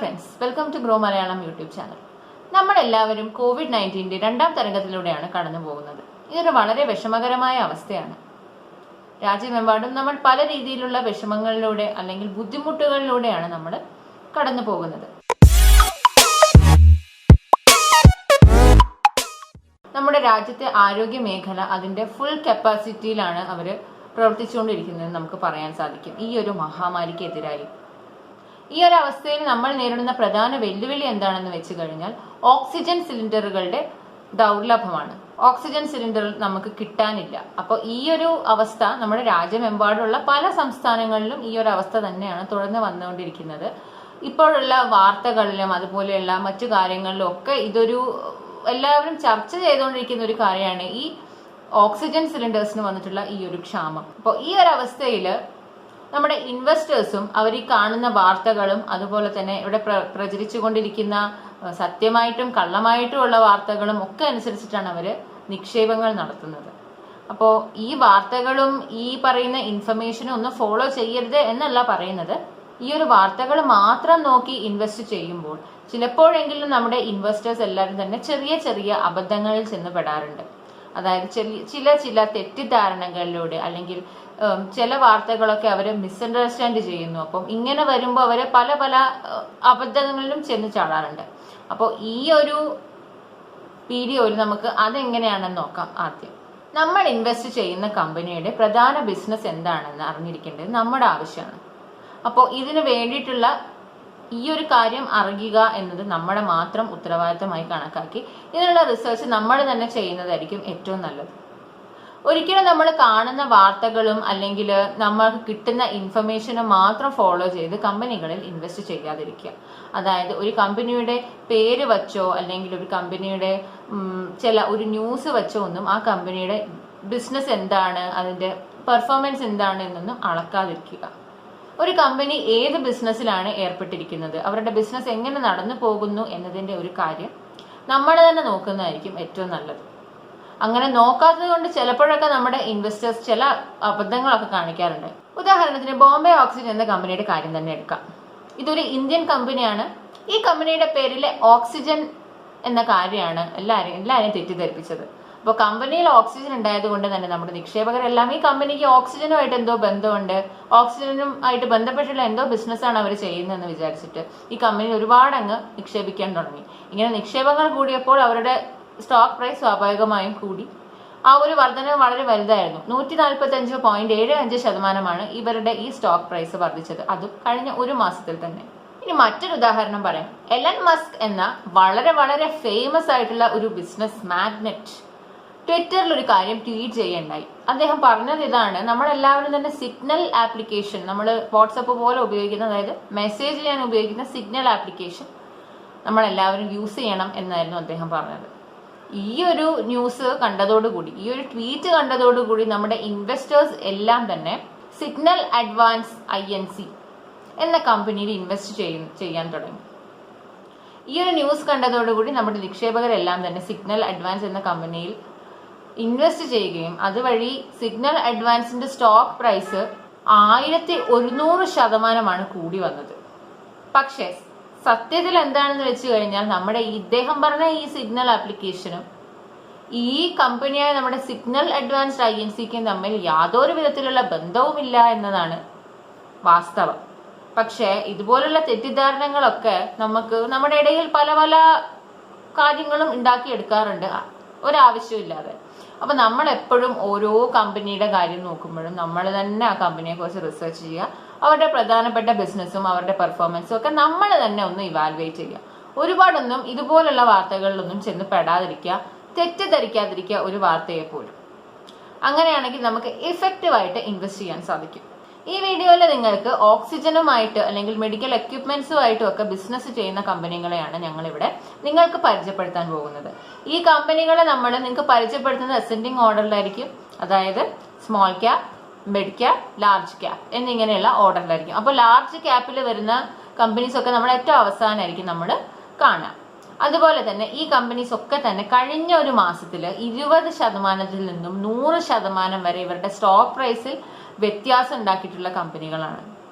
Friends, welcome to grow Malayalam YouTube channel. നമ്മളെല്ലാവരും COVID-19 രണ്ടാം തരംഗത്തിലൂടെയാണ് കടന്നു പോകുന്നത്. ഇതൊരു വളരെ വിഷമകരമായ അവസ്ഥയാണ്. രാജ്യമെമ്പാടും നമ്മൾ പല രീതിയിലുള്ള വിഷമങ്ങളിലൂടെ അല്ലെങ്കിൽ ബുദ്ധിമുട്ടുകളിലൂടെയാണ് നമ്മൾ കടന്നു പോകുന്നത്. നമ്മുടെ രാജ്യത്തെ ആരോഗ്യ മേഖല അതിന്റെ ഫുൾ കപ്പാസിറ്റിയിലാണ് അവർ പ്രവർത്തിച്ചുകൊണ്ടിരിക്കുന്നത് നമുക്ക് പറയാൻ സാധിക്കും. ഈ ഒരു മഹാമാരിക്കെതിരായി ഈ ഒരു അവസ്ഥയിൽ നമ്മൾ നേരിടുന്ന പ്രധാന വെല്ലുവിളി എന്താണെന്ന് വെച്ച് കഴിഞ്ഞാൽ ഓക്സിജൻ സിലിണ്ടറുകളുടെ ദൗർലഭമാണ്. ഓക്സിജൻ സിലിണ്ടർ നമുക്ക് കിട്ടാനില്ല. അപ്പോൾ ഈ ഒരു അവസ്ഥ നമ്മുടെ രാജ്യമെമ്പാടുള്ള പല സംസ്ഥാനങ്ങളിലും ഈ ഒരു അവസ്ഥ തന്നെയാണ് തുടർന്ന് വന്നുകൊണ്ടിരിക്കുന്നത്. ഇപ്പോഴുള്ള വാർത്തകളിലും അതുപോലെയുള്ള മറ്റു കാര്യങ്ങളിലും ഒക്കെ ഇതൊരു എല്ലാവരും ചർച്ച ചെയ്തുകൊണ്ടിരിക്കുന്ന ഒരു കാര്യമാണ് ഈ ഓക്സിജൻ സിലിണ്ടേഴ്സിന് വന്നിട്ടുള്ള ഈ ഒരു ക്ഷാമം. അപ്പോൾ ഈ ഒരു അവസ്ഥയിൽ നമ്മുടെ ഇൻവെസ്റ്റേഴ്സും അവർ ഈ കാണുന്ന വാർത്തകളും അതുപോലെ തന്നെ ഇവിടെ പ്രചരിച്ചുകൊണ്ടിരിക്കുന്ന സത്യമായിട്ടും കള്ളമായിട്ടുമുള്ള വാർത്തകളും ഒക്കെ അനുസരിച്ചിട്ടാണ് അവർ നിക്ഷേപങ്ങൾ നടത്തുന്നത്. അപ്പോൾ ഈ വാർത്തകളും ഈ പറയുന്ന ഇൻഫർമേഷനും ഒന്നും ഫോളോ ചെയ്യരുത് എന്നല്ല പറയുന്നത്. ഈ ഒരു വാർത്തകൾ മാത്രം നോക്കി ഇൻവെസ്റ്റ് ചെയ്യുമ്പോൾ ചിലപ്പോഴെങ്കിലും നമ്മുടെ ഇൻവെസ്റ്റേഴ്സ് എല്ലാവരും തന്നെ ചെറിയ ചെറിയ അബദ്ധങ്ങളിൽ ചെന്ന് പെടാറുണ്ട്. അതായത് ചില തെറ്റിദ്ധാരണകളിലൂടെ അല്ലെങ്കിൽ ചില വാർത്തകളൊക്കെ അവര് മിസ്അണ്ടർസ്റ്റാൻഡ് ചെയ്യുന്നു. അപ്പം ഇങ്ങനെ വരുമ്പോൾ അവര് പല പല അബദ്ധങ്ങളിലും ചെന്ന് ചാടാറുണ്ട്. അപ്പോൾ ഈ ഒരു വീഡിയോയിൽ നമുക്ക് അതെങ്ങനെയാണെന്ന് നോക്കാം. ആദ്യം നമ്മൾ ഇൻവെസ്റ്റ് ചെയ്യുന്ന കമ്പനിയുടെ പ്രധാന ബിസിനസ് എന്താണെന്ന് അറിഞ്ഞിരിക്കേണ്ടത് നമ്മുടെ ആവശ്യമാണ്. അപ്പോൾ ഇതിന് വേണ്ടിയിട്ടുള്ള ഈ ഒരു കാര്യം അറിയുക എന്നത് നമ്മുടെ മാത്രം ഉത്തരവാദിത്തമായി കണക്കാക്കി ഇതിനുള്ള റിസർച്ച് നമ്മൾ തന്നെ ചെയ്യുന്നതായിരിക്കും ഏറ്റവും നല്ലത്. ഒരിക്കലും നമ്മൾ കാണുന്ന വാർത്തകളും അല്ലെങ്കിൽ നമ്മൾക്ക് കിട്ടുന്ന ഇൻഫർമേഷനും മാത്രം ഫോളോ ചെയ്ത് കമ്പനികളിൽ ഇൻവെസ്റ്റ് ചെയ്യാതിരിക്കുക. അതായത് ഒരു കമ്പനിയുടെ പേര് വച്ചോ അല്ലെങ്കിൽ ഒരു കമ്പനിയുടെ ഒരു ന്യൂസ് വെച്ചോ ഒന്നും ആ കമ്പനിയുടെ ബിസിനസ് എന്താണ്, അതിന്റെ പെർഫോമൻസ് എന്താണ് എന്നൊന്നും അളക്കാതിരിക്കുക. ഒരു കമ്പനി ഏത് ബിസിനസ്സിലാണ് ഏർപ്പെട്ടിരിക്കുന്നത്, അവരുടെ ബിസിനസ് എങ്ങനെ നടന്നു പോകുന്നു എന്നതിന്റെ ഒരു കാര്യം നമ്മൾ തന്നെ നോക്കുന്നതായിരിക്കും ഏറ്റവും നല്ലത്. അങ്ങനെ നോക്കാത്തത് കൊണ്ട് ചിലപ്പോഴൊക്കെ നമ്മുടെ ഇൻവെസ്റ്റേഴ്സ് ചില അബദ്ധങ്ങളൊക്കെ കാണിക്കാറുണ്ട്. ഉദാഹരണത്തിന് ബോംബെ ഓക്സിജൻ എന്ന കമ്പനിയുടെ കാര്യം തന്നെ എടുക്കാം. ഇതൊരു ഇന്ത്യൻ കമ്പനിയാണ്. ഈ കമ്പനിയുടെ പേരിലെ ഓക്സിജൻ എന്ന കാര്യമാണ് എല്ലാവരെയും തെറ്റിദ്ധരിപ്പിച്ചത്. അപ്പോൾ കമ്പനിയിൽ ഓക്സിജൻ ഉണ്ടായത് കൊണ്ട് തന്നെ നമ്മുടെ നിക്ഷേപകരെല്ലാം ഈ കമ്പനിക്ക് ഓക്സിജനുമായിട്ട് എന്തോ ബന്ധമുണ്ട്, ഓക്സിജനുമായിട്ട് ബന്ധപ്പെട്ടുള്ള എന്തോ ബിസിനസ്സാണ് അവർ ചെയ്യുന്നതെന്ന് വിചാരിച്ചിട്ട് ഈ കമ്പനി ഒരുപാട് അങ്ങ് നിക്ഷേപിക്കാൻ തുടങ്ങി. ഇങ്ങനെ നിക്ഷേപങ്ങൾ കൂടിയപ്പോൾ അവരുടെ സ്റ്റോക്ക് പ്രൈസ് സ്വാഭാവികമായും കൂടി. ആ ഒരു വർധന വളരെ വലുതായിരുന്നു. 145.75% ഇവരുടെ ഈ സ്റ്റോക്ക് പ്രൈസ് വർദ്ധിച്ചത്, അതും കഴിഞ്ഞ ഒരു മാസത്തിൽ തന്നെ. ഇനി മറ്റൊരു ഉദാഹരണം പറയാം. എലൻ മസ്ക് എന്ന വളരെ വളരെ ഫേമസ് ആയിട്ടുള്ള ഒരു ബിസിനസ് മാഗ്നറ്റ് ട്വിറ്ററിൽ ഒരു കാര്യം ട്വീറ്റ് ചെയ്യണ്ടായി. അദ്ദേഹം പറഞ്ഞത് ഇതാണ്: നമ്മളെല്ലാവരും തന്നെ സിഗ്നൽ ആപ്ലിക്കേഷൻ, നമ്മൾ വാട്സപ്പ് പോലെ ഉപയോഗിക്കുന്ന, അതായത് മെസ്സേജ് ചെയ്യാൻ ഉപയോഗിക്കുന്ന സിഗ്നൽ ആപ്ലിക്കേഷൻ നമ്മളെല്ലാവരും യൂസ് ചെയ്യണം എന്നായിരുന്നു അദ്ദേഹം പറഞ്ഞത്. ഈ ഒരു ന്യൂസ് കണ്ടതോടുകൂടി, ഈ ഒരു ട്വീറ്റ് കണ്ടതോടുകൂടി നമ്മുടെ ഇൻവെസ്റ്റേഴ്സ് എല്ലാം തന്നെ സിഗ്നൽ അഡ്വാൻസ് INC എന്ന കമ്പനിയിൽ ഇൻവെസ്റ്റ് ചെയ്യാൻ തുടങ്ങി. ഈ ഒരു ന്യൂസ് കണ്ടതോടുകൂടി നമ്മുടെ നിക്ഷേപകരെല്ലാം തന്നെ സിഗ്നൽ അഡ്വാൻസ് എന്ന കമ്പനിയിൽ ഇൻവെസ്റ്റ് ചെയ്യുകയും അതുവഴി സിഗ്നൽ അഡ്വാൻസിന്റെ സ്റ്റോക്ക് പ്രൈസ് 1100% കൂടി വന്നത്. പക്ഷേ സത്യത്തിൽ എന്താണെന്ന് വെച്ച് കഴിഞ്ഞാൽ നമ്മുടെ ഇദ്ദേഹം പറഞ്ഞ ഈ സിഗ്നൽ ആപ്ലിക്കേഷനും ഈ കമ്പനിയായ നമ്മുടെ സിഗ്നൽ അഡ്വാൻസ്ഡ് INCക്കും തമ്മിൽ യാതൊരു വിധത്തിലുള്ള ബന്ധവുമില്ല എന്നതാണ് വാസ്തവം. പക്ഷേ ഇതുപോലുള്ള തെറ്റിദ്ധാരണകളൊക്കെ നമ്മുടെ ഇടയിൽ പല പല കാര്യങ്ങളും ഉണ്ടാക്കിയെടുക്കാറുണ്ട് ഒരാവശ്യമില്ലാതെ. അപ്പൊ നമ്മൾ എപ്പോഴും ഓരോ കമ്പനിയുടെ കാര്യം നോക്കുമ്പോഴും നമ്മൾ തന്നെ ആ കമ്പനിയെ കുറിച്ച് റിസർച്ച് ചെയ്യുക. അവരുടെ പ്രധാനപ്പെട്ട ബിസിനസ്സും അവരുടെ പെർഫോമൻസും ഒക്കെ നമ്മൾ തന്നെ ഒന്ന് ഇവാലുവേറ്റ് ചെയ്യുക. ഒരുപാടൊന്നും ഇതുപോലുള്ള വാർത്തകളിലൊന്നും ചെന്ന് പെടാതിരിക്കുക, തെറ്റിദ്ധരിക്കാതിരിക്കുക ഒരു വാർത്തയെ പോലും. അങ്ങനെയാണെങ്കിൽ നമുക്ക് എഫക്റ്റീവായിട്ട് ഇൻവെസ്റ്റ് ചെയ്യാൻ സാധിക്കും. ഈ വീഡിയോയിൽ നിങ്ങൾക്ക് ഓക്സിജനുമായിട്ട് അല്ലെങ്കിൽ മെഡിക്കൽ എക്യുപ്മെന്റ്സുമായിട്ടും ഒക്കെ ബിസിനസ് ചെയ്യുന്ന കമ്പനികളെയാണ് ഞങ്ങളിവിടെ നിങ്ങൾക്ക് പരിചയപ്പെടുത്താൻ പോകുന്നത്. ഈ കമ്പനികളെ നിങ്ങൾക്ക് പരിചയപ്പെടുത്തുന്നത് അസെൻഡിങ് ഓർഡറിലായിരിക്കും. അതായത് small cap, mid cap, large cap എന്നിങ്ങനെയുള്ള ഓർഡറിലായിരിക്കും. അപ്പോൾ ലാർജ് ക്യാപ്പിൽ വരുന്ന കമ്പനീസ് ഒക്കെ നമ്മൾ ഏറ്റവും അവസാനമായിരിക്കും നമ്മൾ കാണാം. അതുപോലെ തന്നെ ഈ കമ്പനീസ് ഒക്കെ തന്നെ കഴിഞ്ഞ ഒരു മാസത്തിൽ 20% നിന്നും 100% വരെ ഇവരുടെ സ്റ്റോക്ക് പ്രൈസിൽ വ്യത്യാസം ഉണ്ടാക്കിയിട്ടുള്ള കമ്പനികളാണ്.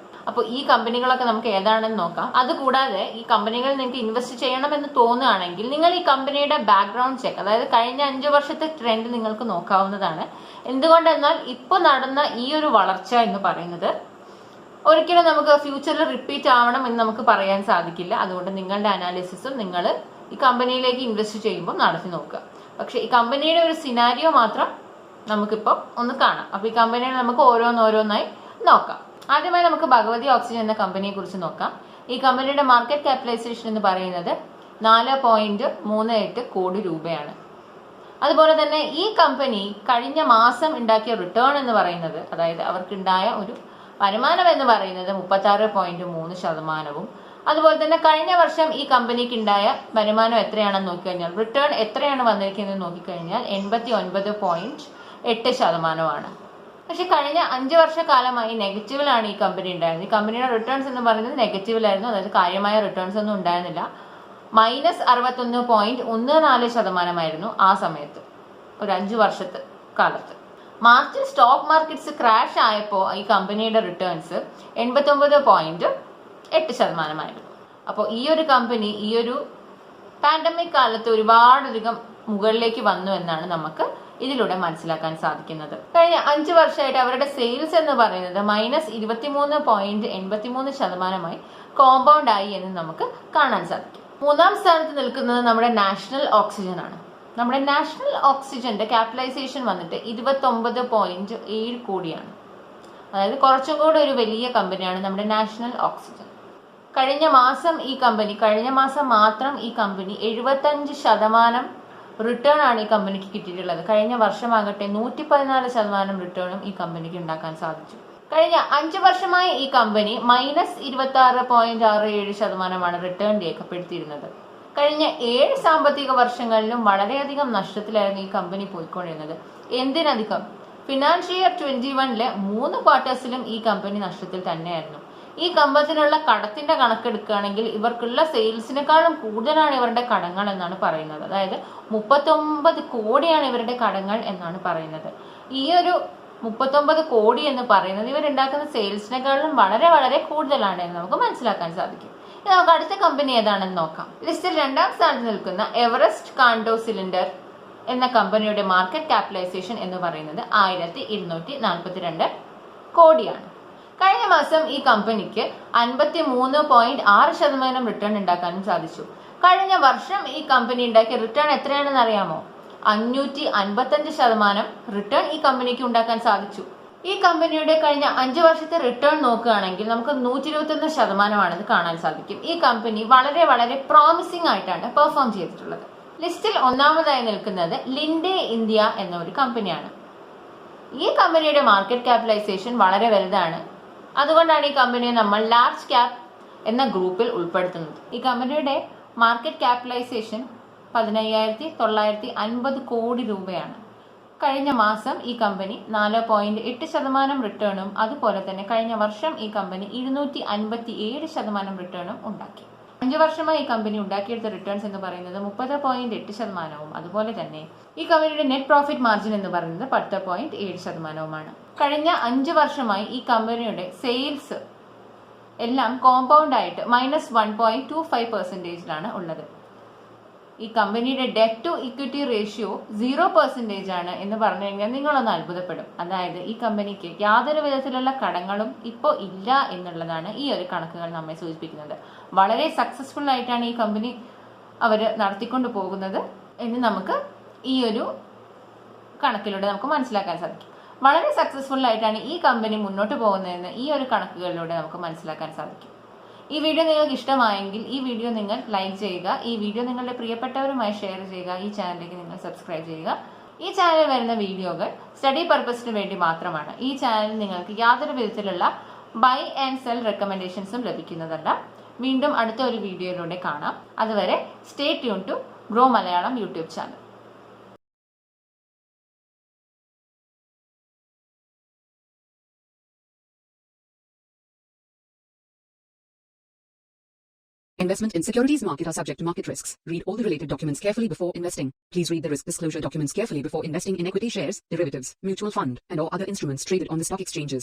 അപ്പോൾ ഈ കമ്പനികളൊക്കെ നമുക്ക് ഏതാണെന്ന് നോക്കാം. അതുകൂടാതെ ഈ കമ്പനികളിൽ നിങ്ങൾക്ക് ഇൻവെസ്റ്റ് ചെയ്യണമെന്ന് തോന്നുകയാണെങ്കിൽ നിങ്ങൾ ഈ കമ്പനിയുടെ ബാക്ക്ഗ്രൗണ്ട് ചെക്ക്, അതായത് കഴിഞ്ഞ 5 വർഷത്തെ ട്രെൻഡ് നിങ്ങൾക്ക് നോക്കാവുന്നതാണ്. എന്തുകൊണ്ടെന്നാൽ ഇപ്പോൾ നടന്ന ഈ ഒരു വളർച്ച എന്ന് പറയുന്നത് ഒരിക്കലും നമുക്ക് ഫ്യൂച്ചറിൽ റിപ്പീറ്റ് ആവണം എന്ന് നമുക്ക് പറയാൻ സാധിക്കില്ല. അതുകൊണ്ട് നിങ്ങളുടെ അനാലിസിസും നിങ്ങൾ ഈ കമ്പനിയിലേക്ക് ഇൻവെസ്റ്റ് ചെയ്യുമ്പോൾ നടത്തി നോക്കുക. പക്ഷെ ഈ കമ്പനിയുടെ ഒരു സിനാരിയോ മാത്രം നമുക്കിപ്പോൾ ഒന്ന് കാണാം. അപ്പൊ ഈ കമ്പനിയെ നമുക്ക് ഓരോന്നോരോന്നായി നോക്കാം. ആദ്യമായി നമുക്ക് ഭഗവതി ഓക്സിജൻ എന്ന കമ്പനിയെ കുറിച്ച് നോക്കാം. ഈ കമ്പനിയുടെ മാർക്കറ്റ് ക്യാപിറ്റലൈസേഷൻ എന്ന് പറയുന്നത് 4.38 കോടി രൂപയാണ്. അതുപോലെ തന്നെ ഈ കമ്പനി കഴിഞ്ഞ മാസം ഉണ്ടാക്കിയ റിട്ടേൺ എന്ന് പറയുന്നത്, അതായത് അവർക്കുണ്ടായ ഒരു വരുമാനം എന്ന് പറയുന്നത് 36.3%. അതുപോലെ തന്നെ കഴിഞ്ഞ വർഷം ഈ കമ്പനിക്ക് ഉണ്ടായ വരുമാനം എത്രയാണെന്ന് നോക്കിക്കഴിഞ്ഞാൽ, റിട്ടേൺ എത്രയാണ് വന്നിരിക്കുന്നത് നോക്കിക്കഴിഞ്ഞാൽ 89.8%. പക്ഷെ കഴിഞ്ഞ 5 വർഷക്കാലമായി നെഗറ്റീവിലാണ് ഈ കമ്പനി ഉണ്ടായിരുന്നത്. ഈ കമ്പനിയുടെ റിട്ടേൺസ് എന്ന് പറയുന്നത് നെഗറ്റീവിലായിരുന്നു, അതായത് കാര്യമായ റിട്ടേൺസ് ഒന്നും ഉണ്ടായിരുന്നില്ല. -61.14% ആ സമയത്ത്, ഒരു 5 വർഷത്തെ കാലത്ത്. മാർച്ചിൽ സ്റ്റോക്ക് മാർക്കറ്റ്സ് ക്രാഷ് ആയപ്പോൾ ഈ കമ്പനിയുടെ റിട്ടേൺസ് 89.8%. അപ്പോൾ ഈ ഒരു കമ്പനി ഈ ഒരു പാൻഡമിക് കാലത്ത് ഒരുപാടധികം മുകളിലേക്ക് വന്നു എന്നാണ് നമുക്ക് ഇതിലൂടെ മനസ്സിലാക്കാൻ സാധിക്കുന്നത്. കഴിഞ്ഞ 5 വർഷമായിട്ട് അവരുടെ സെയിൽസ് എന്ന് പറയുന്നത് -23.83% കോമ്പൗണ്ട് ആയി എന്ന് നമുക്ക് കാണാൻ സാധിക്കും. 3ാം സ്ഥാനത്ത് നിൽക്കുന്നത് നമ്മുടെ നാഷണൽ ഓക്സിജൻ ആണ്. നമ്മുടെ നാഷണൽ ഓക്സിജന്റെ ക്യാപിറ്റലൈസേഷൻ വന്നിട്ട് 29.7 കോടിയാണ്. അതായത് കുറച്ചും കൂടെ ഒരു വലിയ കമ്പനിയാണ് നമ്മുടെ നാഷണൽ ഓക്സിജൻ. കഴിഞ്ഞ മാസം മാത്രം ഈ കമ്പനി 75% റിട്ടേൺ ആണ് ഈ കമ്പനിക്ക് കിട്ടിയിട്ടുള്ളത്. കഴിഞ്ഞ വർഷമാകട്ടെ 114% റിട്ടേണും ഈ കമ്പനിക്ക് ഉണ്ടാക്കാൻ സാധിച്ചു. കഴിഞ്ഞ 5 വർഷമായി ഈ കമ്പനി -26.67% റിട്ടേൺ രേഖപ്പെടുത്തിയിരുന്നത്. കഴിഞ്ഞ 7 സാമ്പത്തിക വർഷങ്ങളിലും വളരെയധികം നഷ്ടത്തിലായിരുന്നു ഈ കമ്പനി പോയിക്കൊണ്ടിരുന്നത്. എന്തിനധികം ഫിനാൻഷ്യൽ ഇയർ 21-ലെ 3 ക്വാർട്ടേഴ്സിലും ഈ കമ്പനി നഷ്ടത്തിൽ തന്നെയായിരുന്നു. ഈ കമ്പനിയിലുള്ള കടത്തിന്റെ കണക്കെടുക്കുകയാണെങ്കിൽ ഇവർക്കുള്ള സെയിൽസിനെക്കാളും കൂടുതലാണ് ഇവരുടെ കടങ്ങൾ എന്നാണ് പറയുന്നത്. അതായത് 39 കോടിയാണ് ഇവരുടെ കടങ്ങൾ എന്നാണ് പറയുന്നത്. ഈ ഒരു 39 കോടി എന്ന് പറയുന്നത് ഇവരുണ്ടാക്കുന്ന സെയിൽസിനെക്കാളും വളരെ വളരെ കൂടുതലാണ് എന്ന് നമുക്ക് മനസ്സിലാക്കാൻ സാധിക്കും. ഇനി നമുക്ക് അടുത്ത കമ്പനി ഏതാണെന്ന് നോക്കാം. ലിസ്റ്റിൽ 2ാം സ്ഥാനത്ത് നിൽക്കുന്ന എവറസ്റ്റ് കാണ്ടോ സിലിണ്ടർ എന്ന കമ്പനിയുടെ മാർക്കറ്റ് ക്യാപിറ്റലൈസേഷൻ എന്ന് പറയുന്നത് 1242 കോടിയാണ്. കഴിഞ്ഞ മാസം ഈ കമ്പനിക്ക് 53.6% റിട്ടേൺ ഉണ്ടാക്കാനും സാധിച്ചു. കഴിഞ്ഞ വർഷം ഈ കമ്പനി ഉണ്ടാക്കിയ റിട്ടേൺ എത്രയാണെന്ന് അറിയാമോ? 555% റിട്ടേൺ ഈ കമ്പനിക്ക് ഉണ്ടാക്കാൻ സാധിച്ചു. ഈ കമ്പനിയുടെ കഴിഞ്ഞ 5 വർഷത്തെ റിട്ടേൺ നോക്കുകയാണെങ്കിൽ നമുക്ക് 121% കാണാൻ സാധിക്കും. ഈ കമ്പനി വളരെ വളരെ പ്രോമിസിംഗ് ആയിട്ടാണ് പെർഫോം ചെയ്തിട്ടുള്ളത്. ലിസ്റ്റിൽ 1ാമതായി നിൽക്കുന്നത് ലിൻഡെ ഇന്ത്യ എന്ന ഒരു കമ്പനിയാണ്. ഈ കമ്പനിയുടെ മാർക്കറ്റ് ക്യാപിറ്റലൈസേഷൻ വളരെ വലുതാണ്. അതുകൊണ്ടാണ് ഈ കമ്പനിയെ നമ്മൾ ലാർജ് ക്യാപ് എന്ന ഗ്രൂപ്പിൽ ഉൾപ്പെടുത്തുന്നത്. ഈ കമ്പനിയുടെ മാർക്കറ്റ് ക്യാപിറ്റലൈസേഷൻ 15,950 കോടി രൂപയാണ്. കഴിഞ്ഞ മാസം ഈ കമ്പനി 4.8% റിട്ടേണും അതുപോലെ തന്നെ കഴിഞ്ഞ വർഷം ഈ കമ്പനി 257% റിട്ടേണും ഉണ്ടാക്കി. 5 വർഷമായി ഈ കമ്പനി ഉണ്ടാക്കിയെടുത്ത റിട്ടേൺസ് എന്ന് പറയുന്നത് 30.8%. അതുപോലെ തന്നെ ഈ കമ്പനിയുടെ നെറ്റ് പ്രോഫിറ്റ് മാർജിൻ എന്ന് പറയുന്നത് 10.7%. കഴിഞ്ഞ 5 വർഷമായി ഈ കമ്പനിയുടെ സെയിൽസ് എല്ലാം കോമ്പൗണ്ട് ആയിട്ട് -1.25% ഉള്ളത്. ഈ കമ്പനിയുടെ ഡെറ്റ് ടു ഇക്വിറ്റി റേഷ്യോ 0% ആണ് എന്ന് പറഞ്ഞു കഴിഞ്ഞാൽ നിങ്ങളൊന്ന് അത്ഭുതപ്പെടും. അതായത് ഈ കമ്പനിക്ക് യാതൊരു വിധത്തിലുള്ള കടങ്ങളും ഇപ്പോൾ ഇല്ല എന്നുള്ളതാണ് ഈ ഒരു കണക്കുകൾ നമ്മെ സൂചിപ്പിക്കുന്നത്. വളരെ സക്സസ്ഫുൾ ആയിട്ടാണ് ഈ കമ്പനി അവർ നടത്തിക്കൊണ്ട് പോകുന്നത് എന്ന് നമുക്ക് ഈ ഒരു കണക്കിലൂടെ നമുക്ക് മനസ്സിലാക്കാൻ സാധിക്കും. വളരെ സക്സസ്ഫുൾ ആയിട്ടാണ് ഈ കമ്പനി മുന്നോട്ട് പോകുന്നതെന്ന് ഈ ഒരു കണക്കുകളിലൂടെ നമുക്ക് മനസ്സിലാക്കാൻ സാധിക്കും. ഈ വീഡിയോ നിങ്ങൾക്ക് ഇഷ്ടമായെങ്കിൽ ഈ വീഡിയോ നിങ്ങൾ ലൈക്ക് ചെയ്യുക, ഈ വീഡിയോ നിങ്ങളുടെ പ്രിയപ്പെട്ടവരുമായി ഷെയർ ചെയ്യുക, ഈ ചാനലിലേക്ക് നിങ്ങൾ സബ്സ്ക്രൈബ് ചെയ്യുക. ഈ ചാനലിൽ വരുന്ന വീഡിയോകൾ സ്റ്റഡി പർപ്പസിന് വേണ്ടി മാത്രമാണ്. ഈ ചാനലിൽ നിങ്ങൾക്ക് യാതൊരു വിധത്തിലുള്ള ബൈ ആൻഡ് സെൽ റെക്കമെൻഡേഷൻസും ലഭിക്കുന്നതല്ല. വീണ്ടും അടുത്ത ഒരു വീഡിയോയിലൂടെ കാണാം. അതുവരെ stay tune to grow Malayalam YouTube channel. Investment in securities market are subject to market risks. Read all the related documents carefully before investing. Please read the risk disclosure documents carefully before investing in equity shares, derivatives, mutual fund, and or other instruments traded on the stock exchanges.